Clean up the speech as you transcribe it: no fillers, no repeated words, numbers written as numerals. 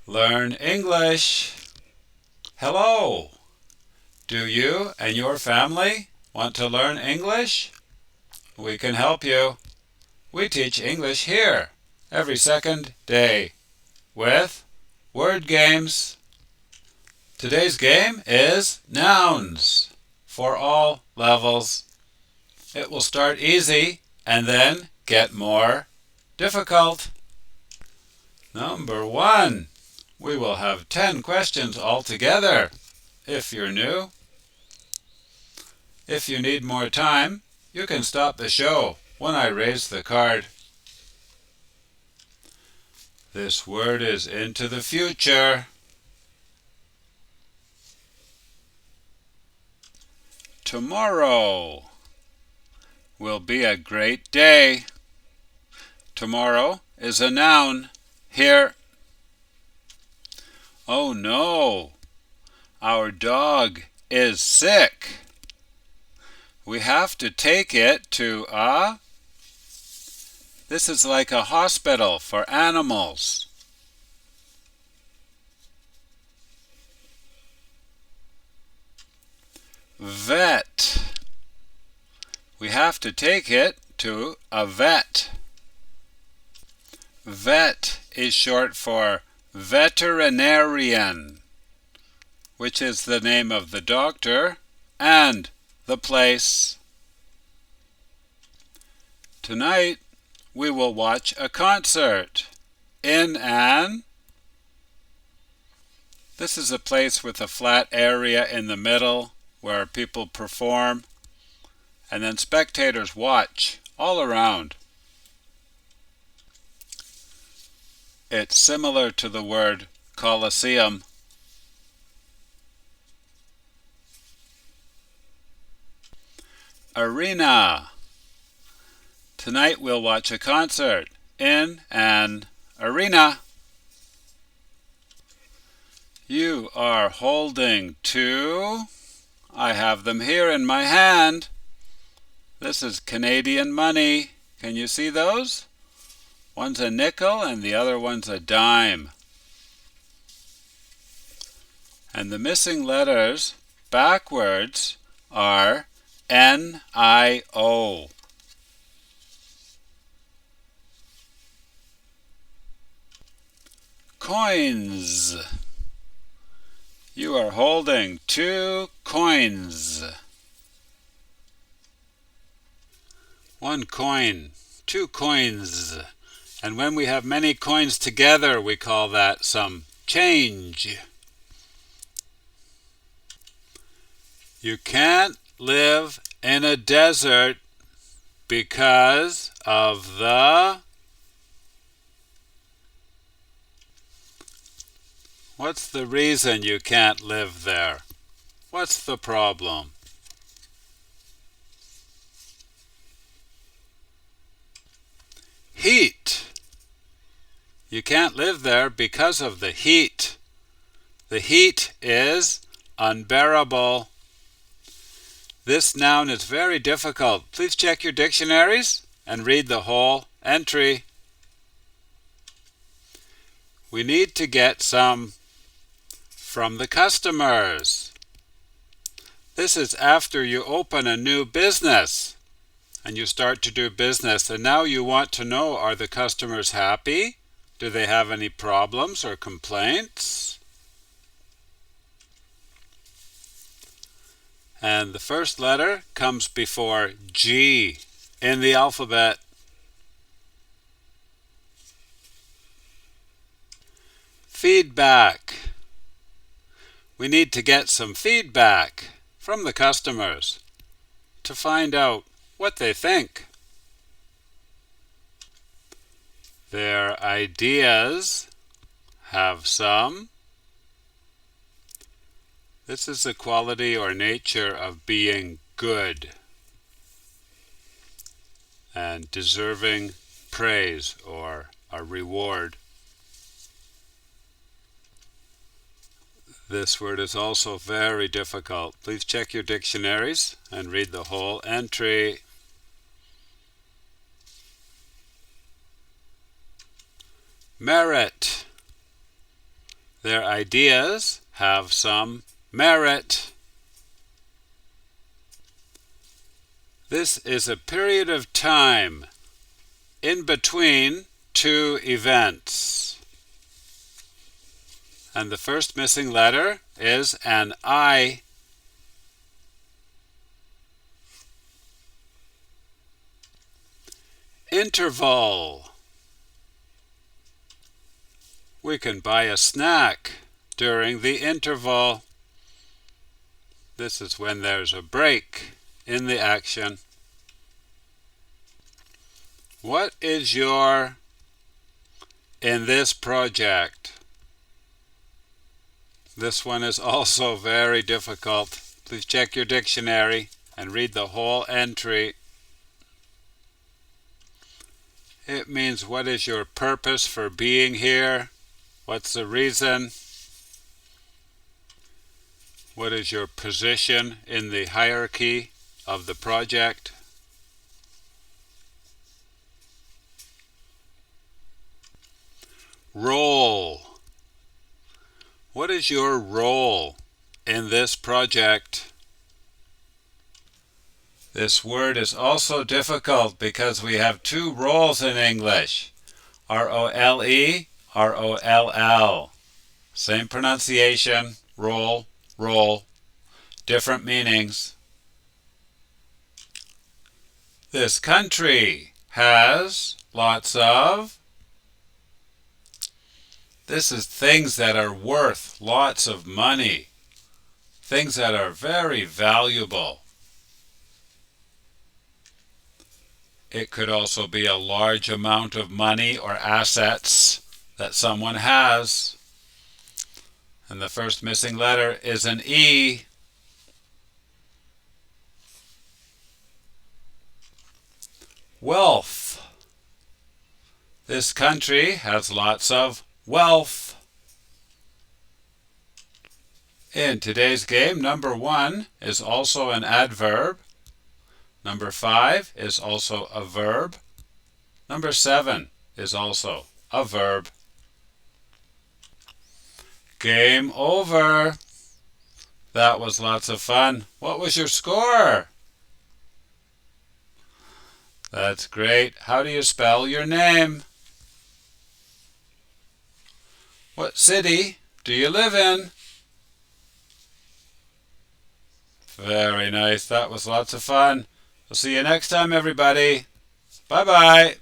Learn English. Hello. Do you and your family want to learn English? We can help you. We teach English here every second day with word games. Today's game is nouns for all levels. It will start easy and then get more difficult. Number 1. We will have 10 questions altogether if you're new. If you need more time, you can stop the show when I raise the card. This word is into the future. Tomorrow will be a great day. Tomorrow is a noun. Here. Oh no, our dog is sick. We have to take it to this is like a hospital for animals. Vet. We have to take it to a vet. Vet is short for veterinarian, which is the name of the doctor and the place. Tonight, we will watch a concert in an... This is a place with a flat area in the middle where people perform, and then spectators watch all around. It's similar to the word Colosseum. Arena. Tonight we'll watch a concert in an arena. You are holding two. I have them here in my hand. This is Canadian money. Can you see those? One's a nickel and the other one's a dime. And the missing letters backwards are N-I-O. Coins. You are holding two coins. One coin, two coins. And when we have many coins together, we call that some change. You can't live in a desert because of the... What's the reason you can't live there? What's the problem? Heat. You can't live there because of the heat. The heat is unbearable. This noun is very difficult. Please check your dictionaries and read the whole entry. We need to get some from the customers. This is after you open a new business and you start to do business, and now you want to know, are the customers happy? Do they have any problems or complaints? And the first letter comes before G in the alphabet. Feedback. We need to get some feedback from the customers to find out what they think. Their ideas have some. This is the quality or nature of being good and deserving praise or a reward. This word is also very difficult. Please check your dictionaries and read the whole entry. Merit. Their ideas have some merit. This is a period of time in between two events. And the first missing letter is an I. Interval. We can buy a snack during the interval. This is when there's a break in the action. What is your in this project? This one is also very difficult. Please check your dictionary and read the whole entry. It means what is your purpose for being here? What's the reason? What is your position in the hierarchy of the project? Role. What is your role in this project? This word is also difficult because we have two roles in English. R-O-L-E, R-O-L-L. Same pronunciation, role, role, different meanings. This country has lots of. This is things that are worth lots of money, things that are very valuable. It could also be a large amount of money or assets that someone has. And the first missing letter is an E. Wealth. This country has lots of wealth. In today's game, number 1 is also an adverb. Number 5 is also a verb. Number 7 is also a verb. Game over. That was lots of fun. What was your score? That's great. How do you spell your name? What city do you live in? Very nice. That was lots of fun. We'll see you next time, everybody. Bye-bye.